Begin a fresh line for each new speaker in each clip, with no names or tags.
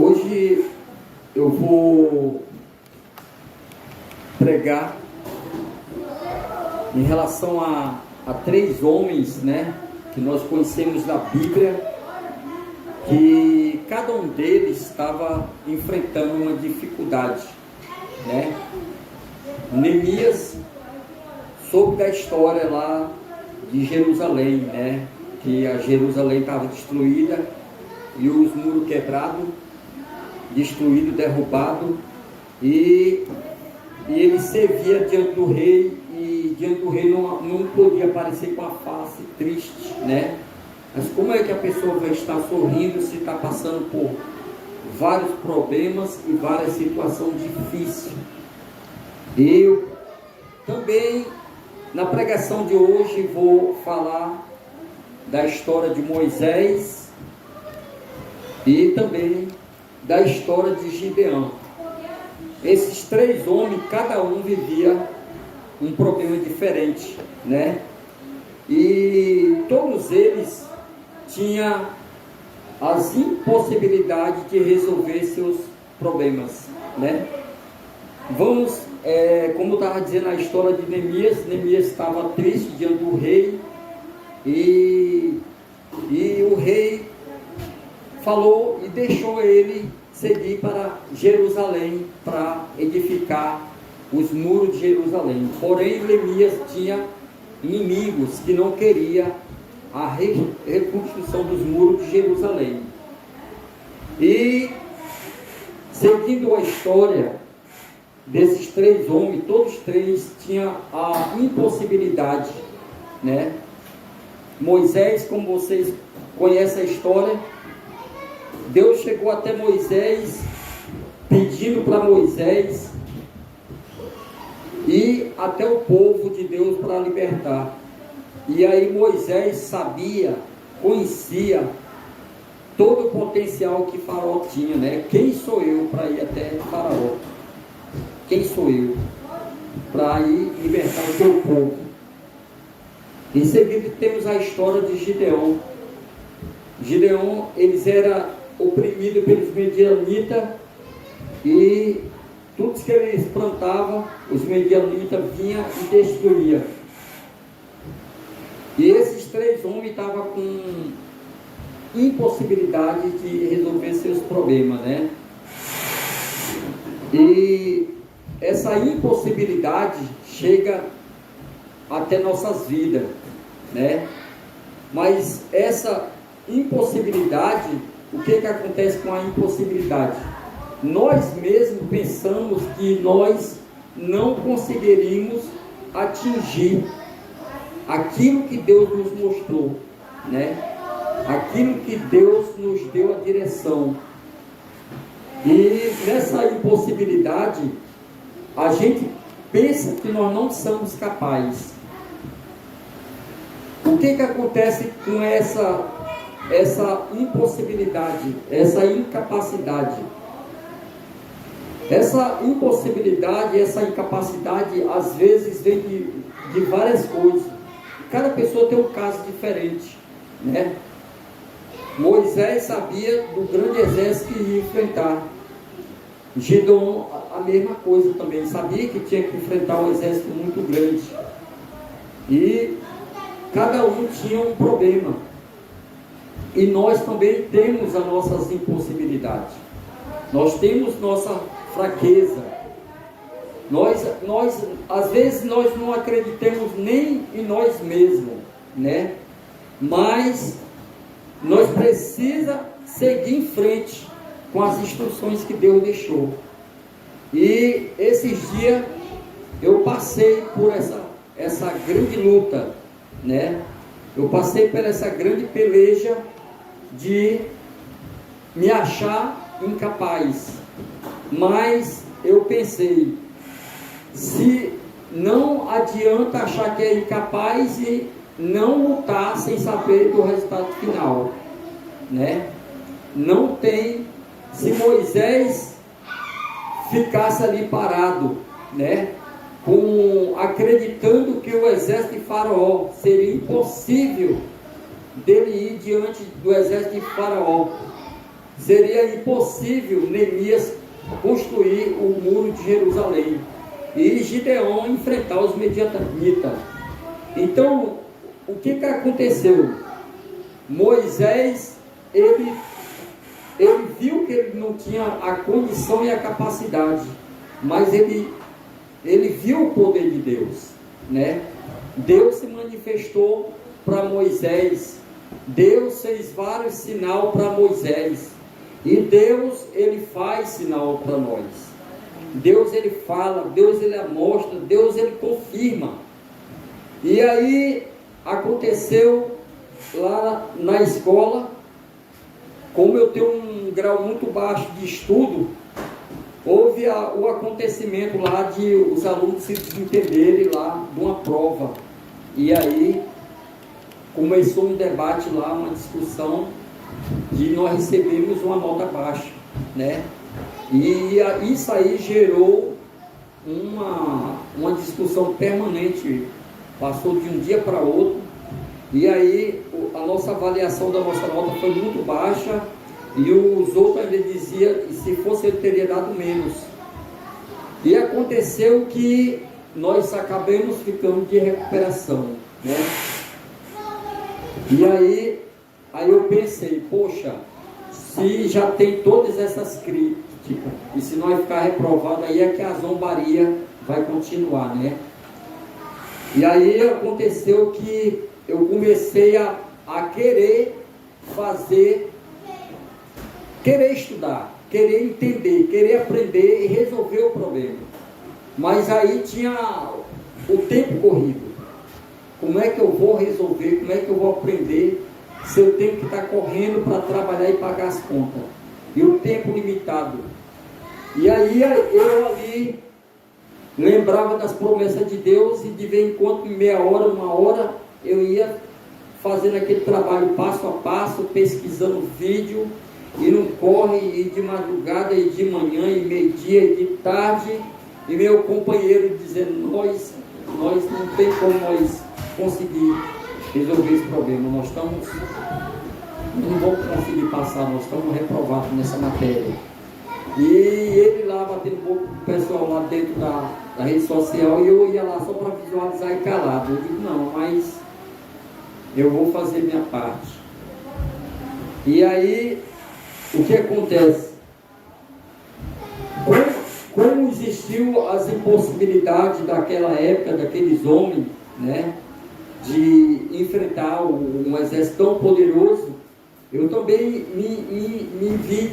Hoje eu vou pregar em relação a três homens, né, que nós conhecemos na Bíblia, que cada um deles estava enfrentando uma dificuldade, né? Neemias soube da história lá de Jerusalém, né, que a Jerusalém estava destruída e os muros quebrados, destruído, derrubado, e ele servia diante do rei, e diante do rei não podia aparecer com a face triste, né? Mas como é que a pessoa vai estar sorrindo se está passando por vários problemas e várias situações difíceis? Eu também, na pregação de hoje, vou falar da história de Moisés e também da história de Gideão. Esses três homens, cada um vivia um problema diferente, né? E todos eles tinham as impossibilidades de resolver seus problemas, né? Vamos, como eu estava dizendo a história de Neemias. Neemias estava triste diante do rei, e o rei falou e deixou ele seguir para Jerusalém para edificar os muros de Jerusalém. Porém, Neemias tinha inimigos que não queriam a reconstrução dos muros de Jerusalém. E, seguindo a história desses três homens, todos três tinham a impossibilidade, né? Moisés, como vocês conhecem a história, Deus chegou até Moisés, pedindo para Moisés e até o povo de Deus para libertar. E aí Moisés sabia, conhecia todo o potencial que Faraó tinha, né? Quem sou eu para ir até Faraó? Quem sou eu para ir libertar o seu povo? Em seguida temos a história de Gideão. Gideão, eles eram oprimidos pelos medianitas, e tudo que eles plantavam, os medianitas vinham e destruíam. E esses três homens estavam com impossibilidade de resolver seus problemas, né? E essa impossibilidade chega até nossas vidas, né? Mas essa impossibilidade, o que acontece com a impossibilidade? Nós mesmos pensamos que nós não conseguiríamos atingir aquilo que Deus nos mostrou, né? Aquilo que Deus nos deu a direção. E nessa impossibilidade, a gente pensa que nós não somos capazes. O que acontece com essa impossibilidade, essa incapacidade? Essa impossibilidade, essa incapacidade, às vezes vem de várias coisas. Cada pessoa tem um caso diferente, né? Moisés sabia do grande exército que ia enfrentar. Gideão, a mesma coisa também, sabia que tinha que enfrentar um exército muito grande. E cada um tinha um problema. E nós também temos as nossas impossibilidades. Nós temos nossa fraqueza. Nós às vezes nós não acreditamos nem em nós mesmos, né? Mas nós precisamos seguir em frente com as instruções que Deus deixou. E esses dias eu passei por essa grande luta, né? Eu passei por essa grande peleja de me achar incapaz. Mas eu pensei, se não adianta achar que é incapaz e não lutar sem saber do resultado final, né? Não tem. Se Moisés ficasse ali parado, né, acreditando que o exército de Faraó seria impossível dele ir diante do exército de Faraó, seria impossível Neemias construir o muro de Jerusalém e Gideão enfrentar os medianitas. Então, o que aconteceu? Moisés, ele viu que ele não tinha a condição e a capacidade, mas ele viu o poder de Deus, né? Deus se manifestou para Moisés, Deus fez vários sinais para Moisés, e Deus, ele faz sinal para nós. Deus, ele fala, Deus, ele mostra, Deus, ele confirma. E aí aconteceu lá na escola, como eu tenho um grau muito baixo de estudo, houve o acontecimento lá de os alunos se desentenderem lá de uma prova. E aí começou um debate lá, uma discussão, de nós recebemos uma nota baixa, né? E isso aí gerou uma discussão permanente, passou de um dia para outro, e aí a nossa avaliação da nossa nota foi muito baixa, e os outros ainda diziam que se fosse ele teria dado menos. E aconteceu que nós acabamos ficando de recuperação, né? E aí eu pensei, poxa, se já tem todas essas críticas, e se nós ficar reprovado, aí é que a zombaria vai continuar, né? E aí aconteceu que eu comecei a querer fazer, querer estudar, querer entender, querer aprender e resolver o problema. Mas aí tinha o tempo corrido. Como é que eu vou resolver? Como é que eu vou aprender se eu tenho que estar correndo para trabalhar e pagar as contas? E o tempo limitado. E aí eu ali lembrava das promessas de Deus, e de vez em quando, meia hora, uma hora, eu ia fazendo aquele trabalho passo a passo, pesquisando vídeo, e não corre, e de madrugada, e de manhã, e meio-dia, e de tarde, e meu companheiro dizendo, nós não tem como nós conseguir resolver esse problema, nós não vamos conseguir passar, nós estamos reprovados nessa matéria. E ele lá batendo um pouco com o pessoal lá dentro da rede social, e eu ia lá só para visualizar e calado. Eu digo, não, mas eu vou fazer minha parte. E aí, o que acontece? Como existiu as impossibilidades daquela época, daqueles homens, né, de enfrentar um exército tão poderoso, eu também me vi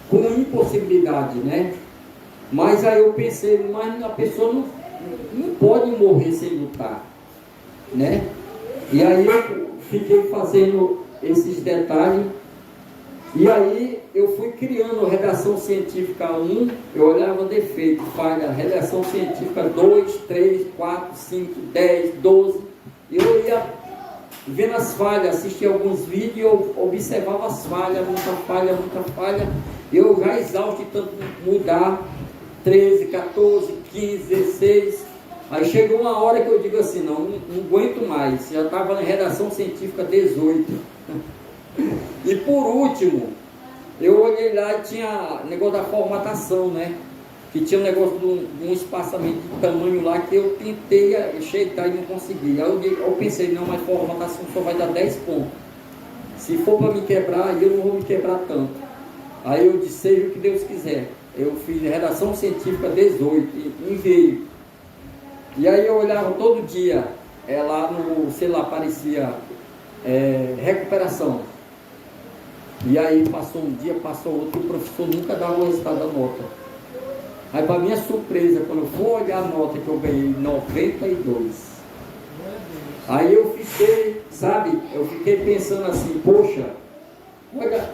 com impossibilidade, né? Mas aí eu pensei, mas a pessoa não pode morrer sem lutar, né? E aí eu fiquei fazendo esses detalhes, e aí eu fui criando redação científica 1, eu olhava defeito, falha, redação científica 2, 3, 4, 5, 10, 12, e eu ia vendo as falhas, assistia alguns vídeos e eu observava as falhas, muita falha, eu já exausto de tanto mudar, 13, 14, 15, 16, aí chegou uma hora que eu digo assim, não aguento mais, já estava na redação científica 18, e por último, eu olhei lá e tinha negócio da formatação, né, que tinha um negócio de um espaçamento de tamanho lá, que eu tentei ajeitar e não consegui. Aí eu pensei, não, mas formatação só vai dar 10 pontos. Se for para me quebrar, eu não vou me quebrar tanto. Aí eu disse, seja o que Deus quiser. Eu fiz redação científica 18 e enviei. E aí eu olhava todo dia, lá no, sei lá, aparecia recuperação. E aí passou um dia, passou outro, e o professor nunca dava o resultado da nota. Aí, para minha surpresa, quando eu for olhar a nota que eu ganhei, 92. Aí eu fiquei, sabe, pensando assim, poxa,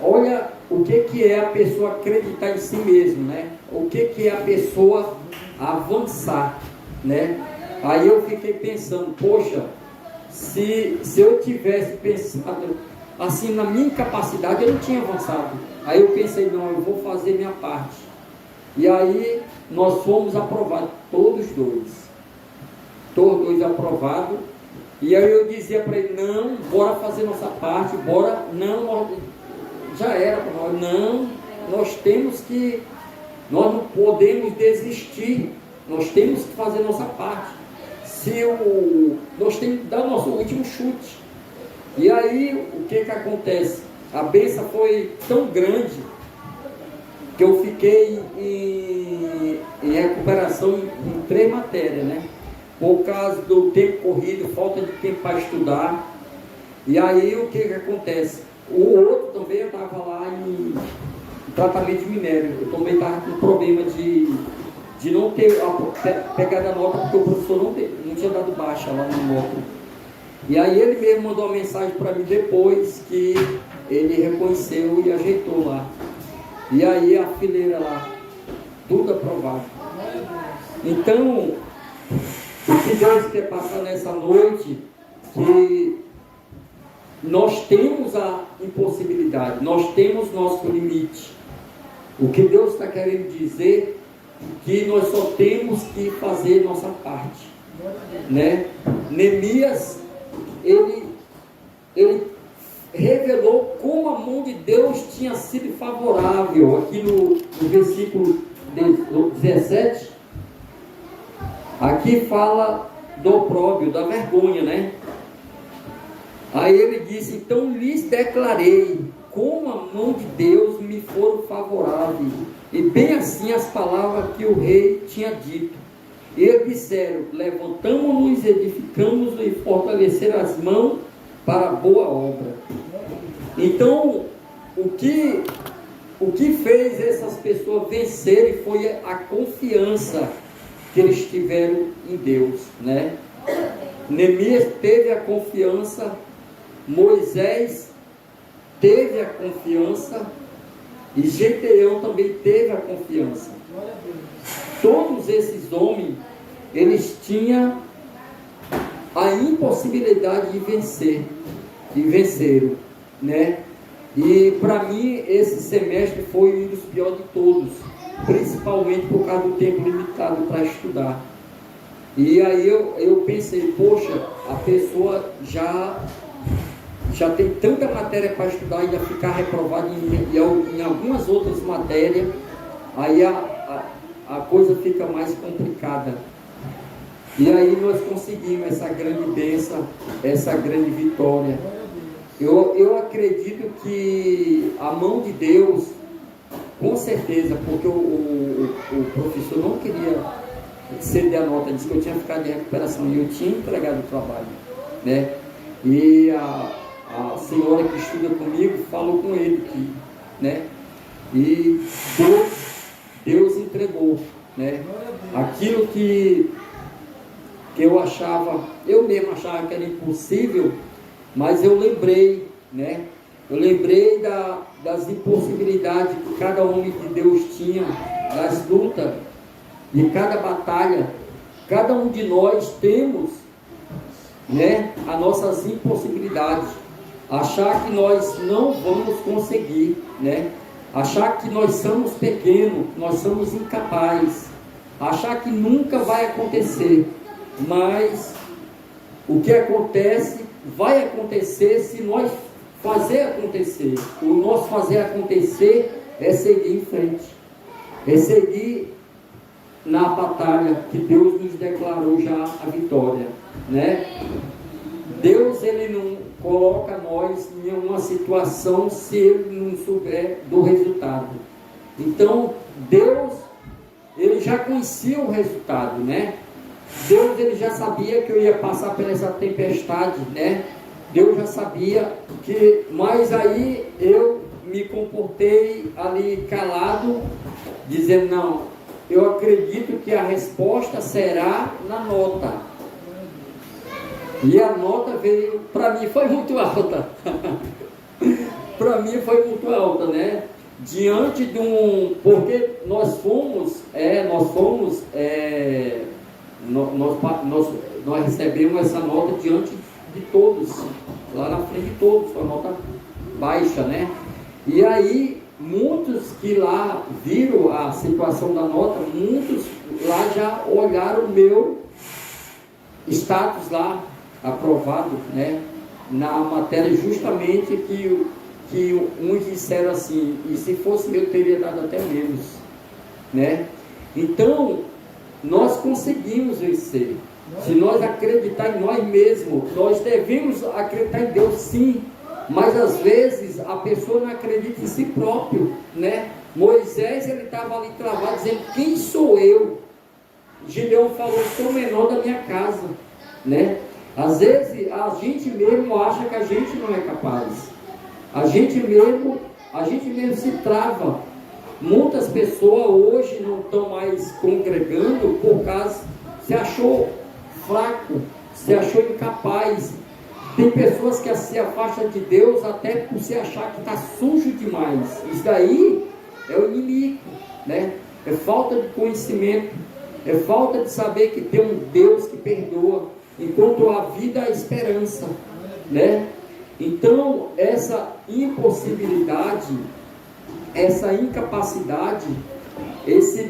olha o que é a pessoa acreditar em si mesmo, né? O que é a pessoa avançar, né? Aí eu fiquei pensando, poxa, se eu tivesse pensado assim na minha capacidade, eu não tinha avançado. Aí eu pensei, não, eu vou fazer minha parte. E aí nós fomos aprovados, todos dois aprovados. E aí eu dizia para ele, não, bora fazer nossa parte, bora, não, já era para nós. Não, nós não podemos desistir, nós temos que fazer nossa parte. Nós temos que dar o nosso último chute. E aí, o que acontece? A bênção foi tão grande que eu fiquei em recuperação em 3 matérias, né? Por causa do tempo corrido, falta de tempo para estudar. E aí, o que acontece? O outro também, eu estava lá em tratamento de minério. Eu também estava com problema de não ter pegado a nota, porque o professor não tinha dado baixa lá no nota. E aí ele mesmo mandou uma mensagem para mim depois que ele reconheceu e ajeitou lá. E aí a fileira lá, tudo aprovado. Então, o que Deus quer passar nessa noite, que nós temos a impossibilidade, nós temos nosso limite. O que Deus está querendo dizer que nós só temos que fazer nossa parte, né? Neemias, ele revelou como a mão de Deus tinha sido favorável. Aqui no versículo 17, aqui fala do opróbrio, da vergonha, né? Aí ele disse: então lhes declarei como a mão de Deus me foram favoráveis, e bem assim as palavras que o rei tinha dito. E eles disseram: levantamo-nos, edificamos e fortalecer as mãos para a boa obra. Então, o que fez essas pessoas vencerem foi a confiança que eles tiveram em Deus, né? Neemias teve a confiança, Moisés teve a confiança e Gedeão também teve a confiança. Todos esses homens, eles tinham a impossibilidade de vencer, e venceram, né? E para mim esse semestre foi um dos piores de todos, principalmente por causa do tempo limitado para estudar. E aí eu pensei: poxa, a pessoa já tem tanta matéria para estudar, ainda ficar reprovado em algumas outras matérias, aí a coisa fica mais complicada. E aí nós conseguimos essa grande bênção, essa grande vitória. Eu acredito que a mão de Deus, com certeza, porque o professor não queria ceder a nota, disse que eu tinha ficado de recuperação e eu tinha entregado o trabalho, né? E a senhora que estuda comigo falou com ele que, né? E Deus entregou, né? Aquilo que eu mesmo achava que era impossível, mas eu lembrei, né? Eu lembrei das impossibilidades que cada homem de Deus tinha, das lutas, de cada batalha. Cada um de nós temos, né, as nossas impossibilidades. Achar que nós não vamos conseguir, né? Achar que nós somos pequenos, nós somos incapazes. Achar que nunca vai acontecer. Mas o que acontece, vai acontecer se nós fazer acontecer. O nosso fazer acontecer é seguir em frente, é seguir na batalha que Deus nos declarou já a vitória, né? Deus, ele não coloca nós em uma situação se ele não souber do resultado. Então Deus, ele já conhecia o resultado, né? Deus, ele já sabia que eu ia passar por essa tempestade, né? Deus já sabia mas aí eu me comportei ali calado, dizendo: não, eu acredito que a resposta será na nota. E a nota veio, para mim foi muito alta. Para mim foi muito alta, né? Diante de porque nós recebemos essa nota diante de todos, lá na frente de todos, foi uma nota baixa, né? E aí, muitos que lá viram a situação da nota, muitos lá já olharam o meu status lá, aprovado, né? Na matéria justamente que que uns disseram assim, e se fosse eu teria dado até menos, né? Então, nós conseguimos vencer. Se nós acreditar em nós mesmos, nós devemos acreditar em Deus, sim, mas às vezes a pessoa não acredita em si próprio, né? Moisés, ele estava ali travado, dizendo, quem sou eu? Gideão falou, sou o menor da minha casa, né? Às vezes a gente mesmo acha que a gente não é capaz, a gente mesmo se trava. Muitas pessoas hoje não estão mais congregando por causa, se achou fraco, se achou incapaz. Tem pessoas que se afastam de Deus até por se achar que está sujo demais. Isso daí é o inimigo, né? É falta de conhecimento, é falta de saber que tem um Deus que perdoa, enquanto a vida é a esperança, né? Então, essa impossibilidade, essa incapacidade, esse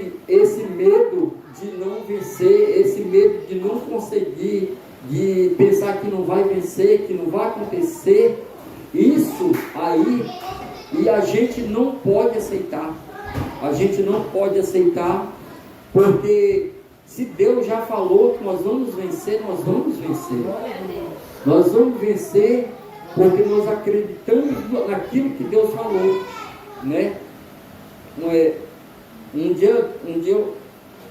medo de não vencer, esse medo de não conseguir, de pensar que não vai vencer, que não vai acontecer, isso aí, e a gente não pode aceitar, porque se Deus já falou que nós vamos vencer, nós vamos vencer porque nós acreditamos naquilo que Deus falou, né? Um dia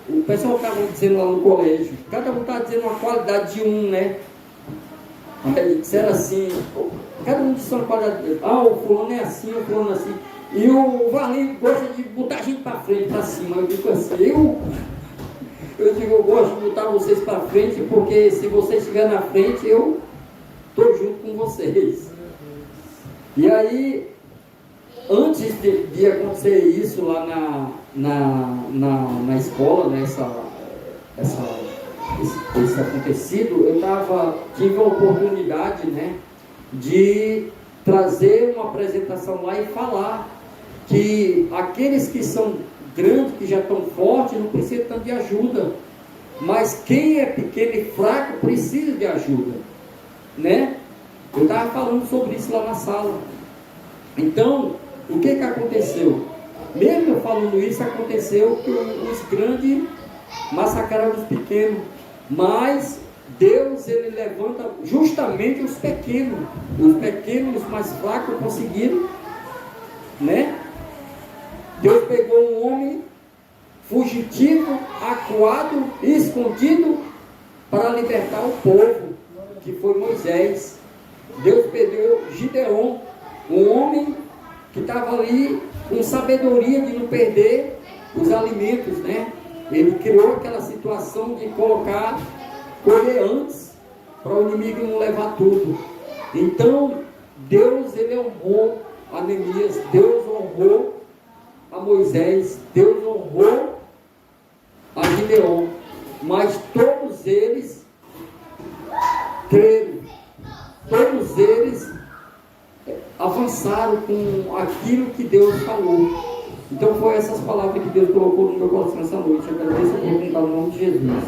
o pessoal estava dizendo lá no colégio, cada um estava dizendo uma qualidade de um, né? Aí disseram assim, cada um disse uma qualidade, o fulano é assim, o fulano é assim, e o Varlinho gosta de botar a gente para frente, para cima. Eu digo assim, eu gosto de botar vocês para frente, porque se vocês estiverem na frente, eu estou junto com vocês. E aí, antes de acontecer isso lá na escola, né, esse acontecido, eu tive a oportunidade, né, de trazer uma apresentação lá e falar que aqueles que são grandes, que já estão fortes, não precisam tanto de ajuda, mas quem é pequeno e fraco precisa de ajuda, né? Eu estava falando sobre isso lá na sala. Então, o que aconteceu? Mesmo eu falando isso, aconteceu que os grandes massacraram os pequenos, mas Deus, ele levanta justamente os pequenos, os mais fracos conseguiram, né? Deus pegou um homem fugitivo, acuado, escondido, para libertar o povo, que foi Moisés. Deus pegou Gideão, um homem que estava ali com sabedoria de não perder os alimentos, né? Ele criou aquela situação de colher antes, para o inimigo não levar tudo. Então, Deus, ele honrou a Neemias, Deus honrou a Moisés, Deus honrou a Gideão, mas todos eles creram, todos eles avançaram com aquilo que Deus falou. Então foi essas palavras que Deus colocou no meu coração essa noite. Eu agradeço por perguntar no nome de Jesus.